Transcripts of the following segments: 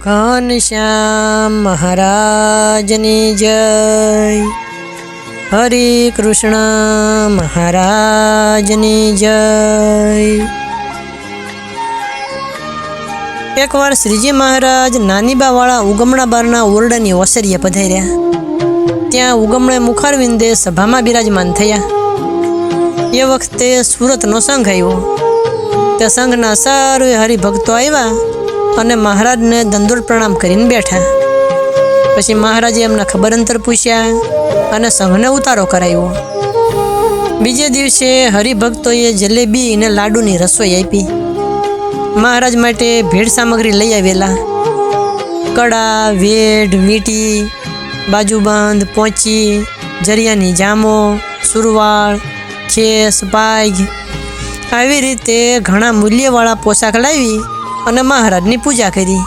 ઘનશ્યામ મહારાજની જય, હરે કૃષ્ણ મહારાજની જય। એકવાર શ્રીજી મહારાજ નાનીબાવાળા ઉગમણા બારના ઓરડાની ઓસરીએ પધાર્યા। ત્યાં ઉગમણે મુખારવિંદે સભામાં બિરાજમાન થયા। એ વખતે સુરતનો સંઘ આવ્યો। તે સંઘના સર્વે હરિભક્તો આવ્યા અને મહારાજને દંડોત પ્રણામ કરીને બેઠા। પછી મહારાજે એમના ખબર અંતર પૂછ્યા અને સંઘને ઉતારો કરાવ્યો। બીજે દિવસે હરિભક્તોએ જલેબી અને લાડુની રસોઈ આપી। મહારાજ માટે ભેટ સામગ્રી લઈ આવેલા। કડા, વેઢ, વીંટી, બાજુબંધ, પોંચી, જરિયાની જામો, સુરવાળ, ખેસ, પાઘ આવી રીતે ઘણા મૂલ્યવાળા પોશાક લાવી અને મહારાજની પૂજા કરી।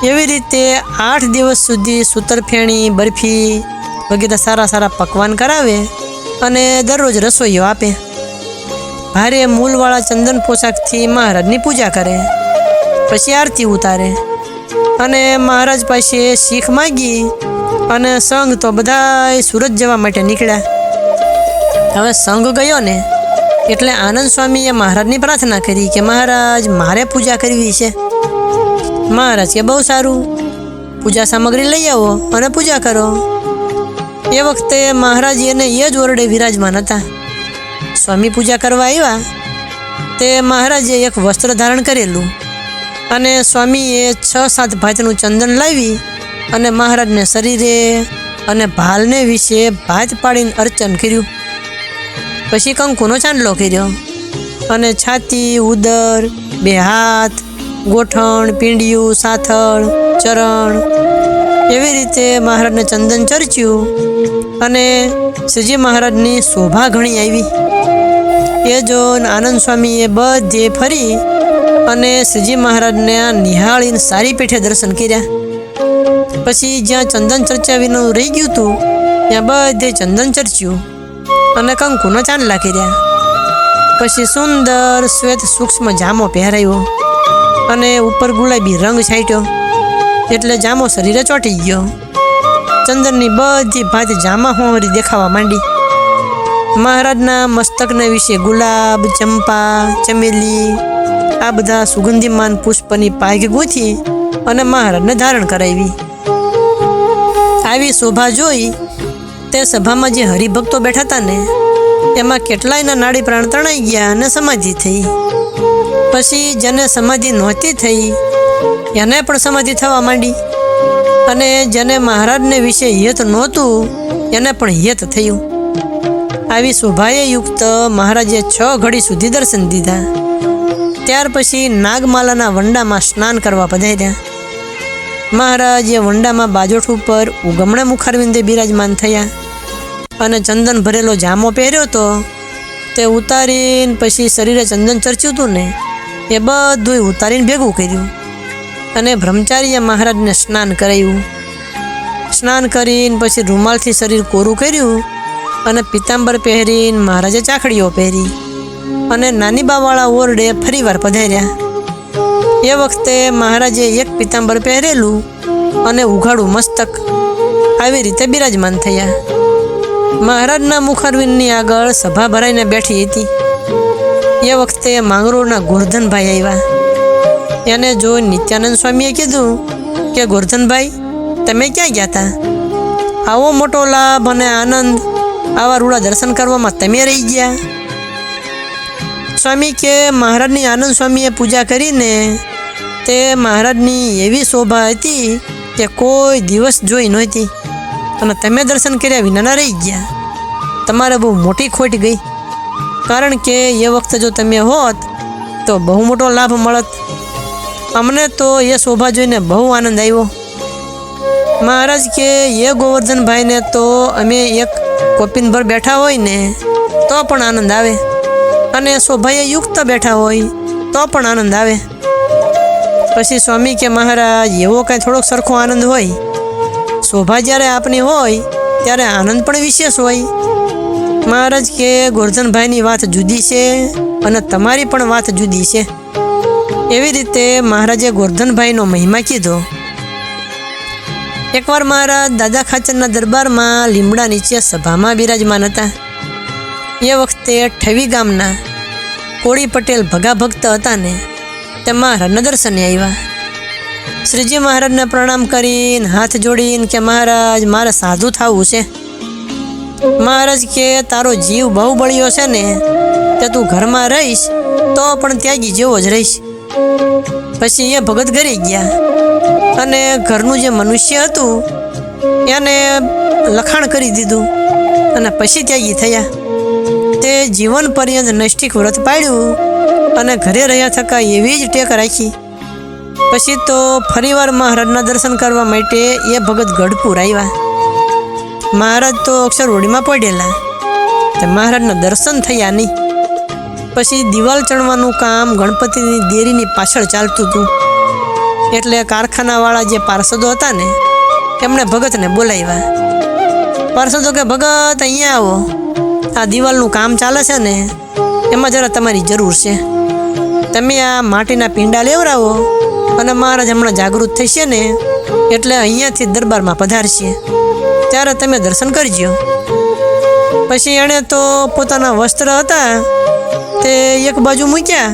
એવી રીતે 8 દિવસ સુધી સૂતરફેણી, બરફી વગેરે સારા સારા પકવાન કરાવે અને દરરોજ રસોઈઓ આપે। ભારે મૂલવાળા ચંદન પોશાકથી મહારાજની પૂજા કરે, પછી આરતી ઉતારે અને મહારાજ પાસે શીખ માગી અને સંઘ તો બધાય સુરત જવા માટે નીકળ્યા। હવે સંઘ ગયો ને એટલે આનંદ સ્વામીએ મહારાજની પ્રાર્થના કરી કે મહારાજ મારે પૂજા કરવી છે। મહારાજ કે બહુ સારું, પૂજા સામગ્રી લઈ આવો અને પૂજા કરો। એ વખતે મહારાજ એને એ જ ઓરડે વિરાજમાન હતા। સ્વામી પૂજા કરવા આવ્યા તે મહારાજે એક વસ્ત્ર ધારણ કરેલું અને સ્વામીએ 6-7 ભાતનું ચંદન લાવી અને મહારાજને શરીરે અને ભાલને વિશે ભાત પાડીને અર્ચન કર્યું। પછી કંકુનો ચાંદલો કર્યો અને છાતી, ઉદર, 2 હાથ, ગોઠણ, પીંડિયું, સાથળ, ચરણ એવી રીતે મહારાજને ચંદન ચર્ચ્યું અને શ્રીજી મહારાજની શોભા ઘણી આવી। એ જોન આનંદ સ્વામીએ બધે ફરી અને શ્રીજી મહારાજને નિહાળીને સારી પેઠે દર્શન કર્યા। પછી જ્યાં ચંદન ચર્ચાવીનું રહી ગયું હતું ત્યાં બધે ચંદન ચર્ચ્યું અને કંકુનો ચાંદલા કર્યા। પછી સુંદર શ્વેત સૂક્ષ્મ જામો પહેરાવ્યો અને ઉપર ગુલાબી રંગ છાંટ્યો એટલે જામો શરીરે ચોંટી ગયો। ચંદનની બધી ભાત જામા હોંરી દેખાવા માંડી। મહારાજના મસ્તકને વિશે ગુલાબ, ચંપા, ચમેલી આ બધા સુગંધીમાન પુષ્પની પાઘ ગૂંથી અને મહારાજને ધારણ કરાવી। આવી શોભા જોઈ તે સભામાં જે હરિભક્તો બેઠા હતા ને એમાં કેટલાયના નાડી પ્રાણ તણાઈ ગયા અને સમાધિ થઈ। પછી જેને સમાધિ નહોતી થઈ એને પણ સમાધિ થવા માંડી અને જેને મહારાજને વિશે હિત નહોતું એને પણ હિત થયું। આવી શોભાએ યુક્ત મહારાજે 6 ઘડી સુધી દર્શન દીધા। ત્યાર પછી નાગમાલાના વંડામાં સ્નાન કરવા પધાર્યા। મહારાજે વંડામાં બાજોઠ ઉપર ઉગમણે મુખારવિંદે બિરાજમાન થયા અને ચંદન ભરેલો જામો પહેર્યો તો તે ઉતારીને પછી શરીરે ચંદન ચર્ચ્યું હતું ને એ બધું ઉતારીને ભેગું કર્યું અને બ્રહ્મચારીએ મહારાજને સ્નાન કરાવ્યું। સ્નાન કરીને પછી રૂમાલથી શરીર કોરું કર્યું અને પિતાંબર પહેરીને મહારાજે ચાખડીઓ પહેરી અને નાનીબાવાળા ઓરડે ફરીવાર પધાર્યા। એ વખતે મહારાજે એક પિતાંબર પહેરેલું અને ઉઘાડું મસ્તક આવી રીતે બિરાજમાન થયા। મહારાજના મુખારવિંદની આગળ સભા ભરાઈને બેઠી હતી। એ વખતે માંગરોળના ગોરધનભાઈ આવ્યા। એને જોઈ નિત્યાનંદ સ્વામીએ કીધું કે ગોરધનભાઈ તમે ક્યાં ગયા હતા? આવો મોટો લાભ અને આનંદ આવા રૂડા દર્શન કરવામાં તમે રહી ગયા? સ્વામી કે મહારાજની આનંદ સ્વામીએ પૂજા કરીને તે મહારાજની એવી શોભા હતી કે કોઈ દિવસ જોઈ નહોતી અને તમે દર્શન કર્યા વિનાના રહી ગયા। તમારે બહુ મોટી ખોટ ગઈ, કારણ કે એ વખતે જો તમે હોત તો બહુ મોટો લાભ મળત। અમને તો એ શોભા જોઈને બહુ આનંદ આવ્યો। મહારાજ કે એ ગોવર્ધનભાઈને તો અમે એક કોપિનભર બેઠા હોય ને તો પણ આનંદ આવે અને શોભાએ યુક્ત બેઠા હોય તો પણ આનંદ આવે। પછી સ્વામી કે મહારાજ એવો કાંઈ થોડોક સરખો આનંદ હોય? શોભા જ્યારે આપની હોય ત્યારે આનંદ પણ વિશેષ હોય। મહારાજ કે ગોરધનભાઈની વાત જુદી છે અને તમારી પણ વાત જુદી છે। એવી રીતે મહારાજે ગોરધનભાઈનો મહિમા કીધો. એકવાર મહારાજ દાદા ખાચરના દરબારમાં લીમડા નીચે સભામાં બિરાજમાન હતા. એ વખતે ઠવી ગામના કોળી પટેલ ભગા ભક્ત હતા ને તે મહારાજના દર્શને આવ્યા. શ્રીજી મહારાજને પ્રણામ કરીને હાથ જોડીને કે મહારાજ મારે સાધુ થવું છે. મહારાજ કે તારો જીવ બહુ બળ્યો છે ને તે તું ઘરમાં રહીશ તો પણ ત્યાગી જેવો જ રહીશ. પછી એ ભગત ઘરે ગયા અને ઘરનું જે મનુષ્ય હતું એને લખાણ કરી દીધું અને પછી ત્યાગી થયા. તે જીવન પર્યંત નૈષ્ઠિક વ્રત પાડ્યું અને ઘરે રહ્યા થકા એવી જ ટેક રાખી. પછી તો ફરીવાર મહારાજના દર્શન કરવા માટે એ ભગત ગઢપુર આવ્યા. મહારાજ તો અક્ષરવડીમાં પડેલા તે મહારાજના દર્શન થયા નહીં. પછી દિવાલ ચણવાનું કામ ગણપતિની દેરીની પાછળ ચાલતું હતું. એટલે કારખાનાવાળા જે પાર્ષદો હતા ને એમણે ભગતને બોલાવ્યા. પાર્ષદો કે ભગત અહીંયા આવો, આ દિવાલનું કામ ચાલે છે ને એમાં જરા તમારી જરૂર છે. તમે આ માટીના પીંડા લેવડાવો અને મહારાજ હમણાં જાગૃત થશે ને એટલે અહીંયાથી દરબારમાં પધારશે ત્યારે તમે દર્શન કરજો. પછી એણે તો પોતાના વસ્ત્ર હતા તે એક બાજુ મૂક્યા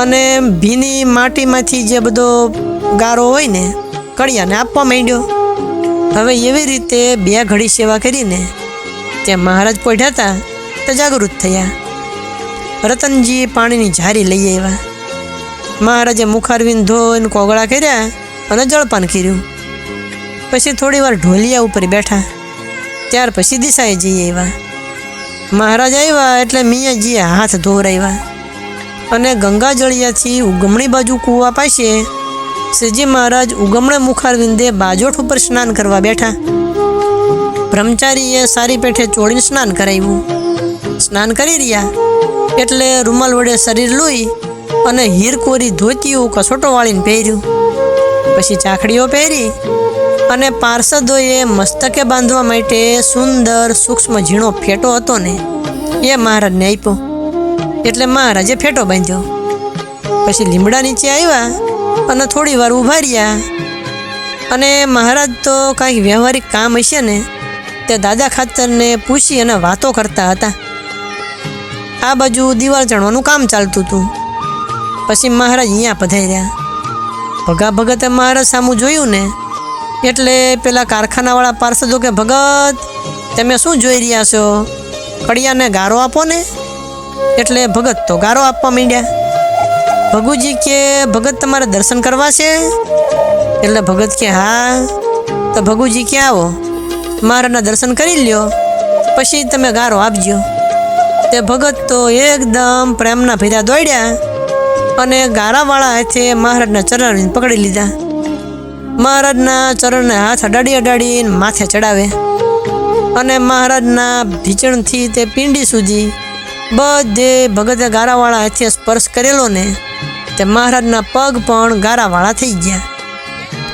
અને ભીની માટીમાંથી જે બધો ગારો હોય ને કડિયાને આપવા માંડ્યો. હવે એવી રીતે 2 ઘડી સેવા કરીને તે મહારાજ પોઢ્યા હતા તે જાગૃત થયા. રતનજી પાણીની ઝારી લઈ આવ્યા. મહારાજે મુખારવીને ધોઈને કોગળા કર્યા અને જળપાન કર્યું. પછી થોડી વાર ઢોલિયા ઉપર બેઠા. ત્યાર પછી દિશાએ જઈ આવ્યા. મહારાજ આવ્યા એટલે મિયાજીએ હાથ ધોવરાવ્યા અને ગંગાજળિયાથી ઉગમણી બાજુ કૂવા પાસે શ્રીજી મહારાજ ઉગમણે મુખારવિંદે બાજોઠ ઉપર સ્નાન કરવા બેઠા. બ્રહ્મચારીએ સારી પેઠે ચોળીને સ્નાન કરાવ્યું. સ્નાન કરી રહ્યા એટલે રૂમાલ વડે શરીર લોહી અને હીરકોરી ધોતિયું કસોટો વાળીને પહેર્યું. પછી ચાખડીઓ પહેરી અને પાર્ષદોએ મસ્તકે બાંધવા માટે સુંદર સૂક્ષ્મ ઝીણો ફેટો હતો ને એ મહારાજને આપ્યો. એટલે મહારાજે ફેટો બાંધ્યો. પછી લીમડા નીચે આવ્યા અને થોડી વાર ઊભા રહ્યા અને મહારાજ તો કાંઈક વ્યવહારિક કામ હશે ને તે દાદા ખાચરને પૂછી અને વાતો કરતા હતા. આ બાજુ દિવાલ ચણવાનું કામ ચાલતું હતું. પછી મહારાજ અહીંયા પધાર્યા. ભગા ભગતે મહારાજ સામું જોયું ને એટલે પેલા કારખાનાવાળા પાર્ષદો કે ભગત તમે શું જોઈ રહ્યા છો, કડિયાને ગારો આપો ને. એટલે ભગત તો ગારો આપવા માંડ્યા. ભગુજી કે ભગત તમારે દર્શન કરવા છે. એટલે ભગત કે હા. તો ભગુજી કે આવો મારાના દર્શન કરી લ્યો પછી તમે ગારો આપજો. તે ભગત તો એકદમ પ્રેમના ભેરા દોડ્યા અને ગારાવાળા હાથે મહારાજના ચરણ પકડી લીધા. મહારાજના ચરણને હાથ અડાડીને માથે ચડાવે અને મહારાજના ભીચણથી તે પિંડી સુધી બધે ભગતે ગારાવાળા હાથે સ્પર્શ કરેલો ને તે મહારાજના પગ પણ ગારાવાળા થઈ ગયા.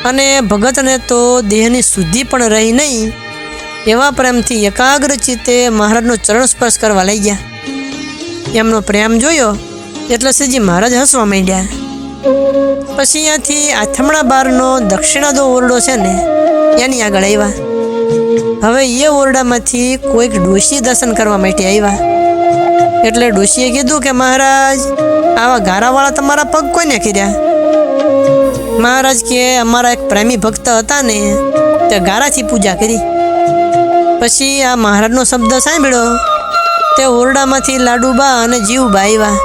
અને ભગતને તો દેહની શુદ્ધિ પણ રહી નહીં એવા પ્રેમથી એકાગ્ર ચિત્તે મહારાજનો ચરણ સ્પર્શ કરવા લઈ ગયા. એમનો પ્રેમ જોયો એટલે શ્રીજી મહારાજ હસવા માંડ્યા. પછી અહીંયાથી આથમણા બારનો દક્ષિણાદો ઓરડો છે ને એની આગળ આવ્યા. હવે એ ઓરડામાંથી કોઈક ડોશી દર્શન કરવા માટે આવ્યા. એટલે ડોશીએ કીધું કે મહારાજ આવા ગારાવાળા તમારા પગ કોને કર્યા. મહારાજ કે અમારા એક પ્રેમી ભક્ત હતા ને તે ગારાથી પૂજા કરી. પછી આ મહારાજનો શબ્દ સાંભળ્યો તે ઓરડામાંથી લાડુબા અને જીવબા આવ્યા.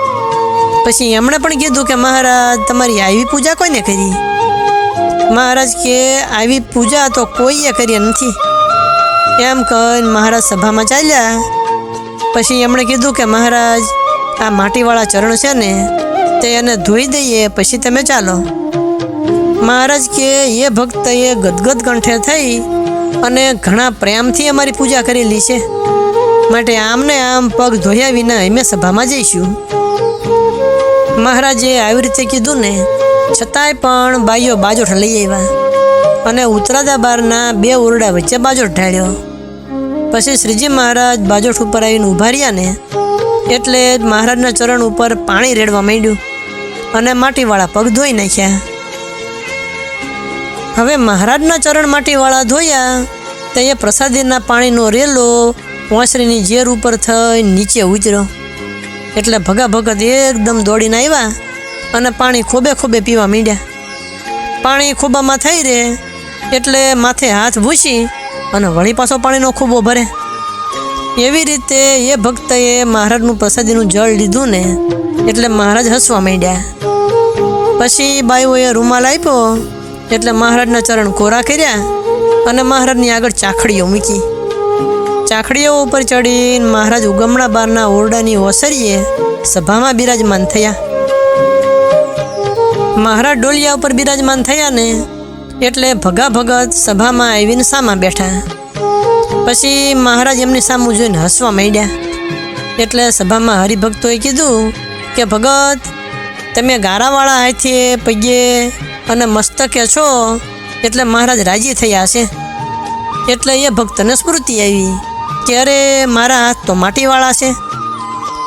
પછી એમણે પણ કીધું કે મહારાજ તમારી આવી પૂજા કોઈને કરી. મહારાજ કે આવી પૂજા તો કોઈએ કરી નથી. એમ કહીને મહારાજ સભામાં ચાલ્યા. પછી એમણે કીધું કે મહારાજ આ માટીવાળા ચરણ છે ને તે એને ધોઈ દઈએ પછી તમે ચાલો. મહારાજ કે એ ભક્તએ ગદગદ કંઠે થઈ અને ઘણા પ્રેમથી અમારી પૂજા કરેલી છે માટે આમને આમ પગ ધોયા વિના અમે સભામાં જઈશું. મહારાજે આવી રીતે કીધું ને છતાંય પણ બાઈઓ બાજોઠ લઈ આવ્યા અને ઉતરાદા બારના 2 ઓરડા વચ્ચે બાજોઠ ઢાળ્યો. પછી શ્રીજી મહારાજ બાજોઠ ઉપર આવીને ઊભા રહ્યા ને એટલે મહારાજના ચરણ ઉપર પાણી રેડવા માંડ્યું. અને માટીવાળા પગ ધોઈ નાખ્યા. હવે મહારાજના ચરણ માટીવાળા ધોયા તો એ પ્રસાદીના પાણીનો રેલો ઓસરીની ઝેર ઉપર થઈ નીચે ઉતર્યો. એટલે ભગા ભગત એકદમ દોડીને આવ્યા અને પાણી ખોબે ખોબે પીવા માંડ્યા. પાણી ખોબામાં થઈ રહે એટલે માથે હાથ ભૂસી અને વળી પાછો પાણીનો ખોબો ભરે. એવી રીતે એ ભક્તએ મહારાજનું પ્રસાદીનું જળ લીધું ને એટલે મહારાજ હસવા માંડ્યા. પછી બાઈઓએ રૂમાલ આપ્યો એટલે મહારાજના ચરણ કોરા કર્યા અને મહારાજની આગળ ચાખડીઓ મૂકી. ચાખડીઓ ઉપર ચડીને મહારાજ ઉગમણા બારના ઓરડાની ઓસરીએ સભામાં બિરાજમાન થયા. મહારાજ ડોલિયા ઉપર બિરાજમાન થયા ને એટલે ભગા ભગત સભામાં આવીને સામા બેઠા. પછી મહારાજ એમની સામું જોઈને હસવા માંડ્યા. એટલે સભામાં હરિભક્તોએ કીધું કે ભગત, તમે ગારાવાળા હાથે પગે અને મસ્તકે છો એટલે મહારાજ રાજી થયા છે. એટલે એ ભક્તને સ્મૃતિ આવી કે અરે મારા હાથ તો માટીવાળા છે.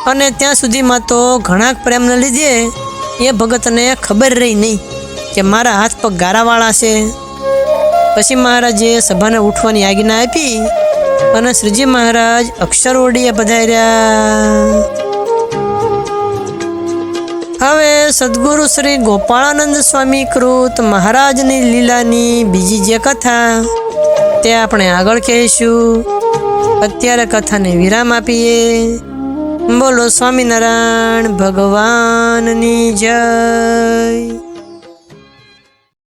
અને ત્યાં સુધીમાં તો ઘણા પ્રેમને લીધે એ ભગતને ખબર રહી નહીં કે મારા હાથ પગ ગારાવાળા છે. પછી મહારાજે સભાને ઉઠવાની આજ્ઞા આપી અને શ્રીજી મહારાજ અક્ષર ઓરડીએ પધાર્યા. હવે સદગુરુ શ્રી ગોપાળાનંદ સ્વામી કૃત મહારાજની લીલાની બીજી જે કથા તે આપણે આગળ કહીશું. અત્યારે કથાને વિરામ આપીએ. બોલો સ્વામિનારાયણ ભગવાનની જય.